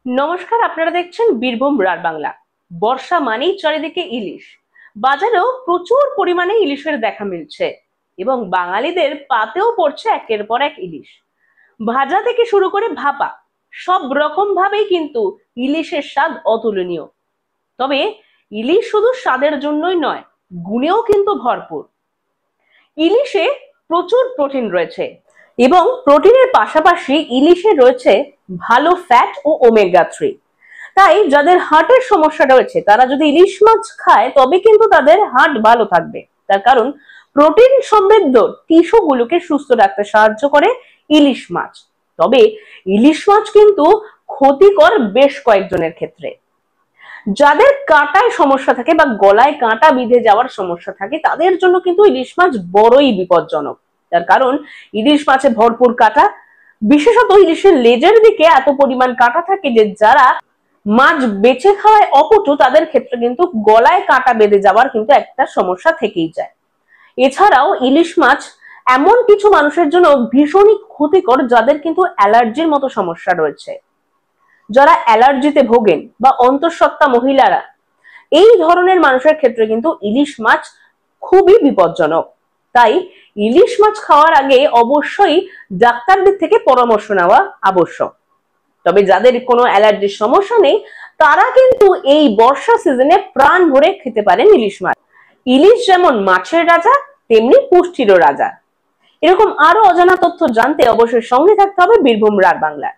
নমস্কার, আপনারা দেখছেন বীরভূম রার বাংলা। বর্ষা মানেই চারিদিকে ইলিশ। বাজারেও প্রচুর পরিমাণে ইলিশের দেখা মিলছে এবং বাঙালিদের পাতেও পড়ছে একের পর এক ইলিশ। ভাজা থেকে শুরু করে ভাপা, সব রকম ভাবেই কিন্তু ইলিশের স্বাদ অতুলনীয়। তবে ইলিশ শুধু স্বাদের জন্যই নয়, গুণেও কিন্তু ভরপুর। ইলিশে প্রচুর প্রোটিন রয়েছে এবং প্রোটিনের পাশাপাশি ইলিশে রয়েছে ভালো ফ্যাট ও ওমেগা 3। তাই যাদের হার্টের সমস্যা রয়েছে তারা যদি ইলিশ মাছ খায় তবে কিন্তু তাদের হার্ট ভালো থাকবে। তার কারণ প্রোটিন সমৃদ্ধ টিস্যু গুলোকে সুস্থ রাখতে সাহায্য করে ইলিশ মাছ। তবে ইলিশ মাছ কিন্তু ক্ষতিকর বেশ কয়েকজনের ক্ষেত্রে। যাদের কাঁটায় সমস্যা থাকে বা গলায় কাঁটা বিঁধে যাওয়ার সমস্যা থাকে তাদের জন্য কিন্তু ইলিশ মাছ বড়ই বিপজ্জনক। তার কারণ ইলিশ মাছে ভরপুর কাঁটা, বিশেষত ইলিশের লেজের দিকে এত পরিমাণ কাঁটা থাকে যে যারা মাছ বেছে খাওয়ায় অপটু তাদের ক্ষেত্রে কিন্তু গলায় কাঁটা বেঁধে যাওয়ার কিন্তু একটা সমস্যা থেকেই যায়। এছাড়াও ইলিশ মাছ এমন কিছু মানুষের জন্য ভীষণই ক্ষতিকর যাদের কিন্তু অ্যালার্জির মতো সমস্যা রয়েছে। যারা অ্যালার্জিতে ভোগেন বা অন্তঃসত্ত্বা মহিলারা, এই ধরনের মানুষের ক্ষেত্রে কিন্তু ইলিশ মাছ খুবই বিপজ্জনক। তাই ইলিশ মাছ খাওয়ার আগে অবশ্যই ডাক্তারদের থেকে পরামর্শ নেওয়া আবশ্যক। তবে যাদের কোনো অ্যালার্জির সমস্যা নেই তারা কিন্তু এই বর্ষা সিজনে প্রাণ ভরে খেতে পারেন ইলিশ মাছ। ইলিশ যেমন মাছের রাজা, তেমনি পুষ্টিরও রাজা। এরকম আরো অজানা তথ্য জানতে অবশ্যই সঙ্গে থাকতে হবে বীরভূম রার বাংলা।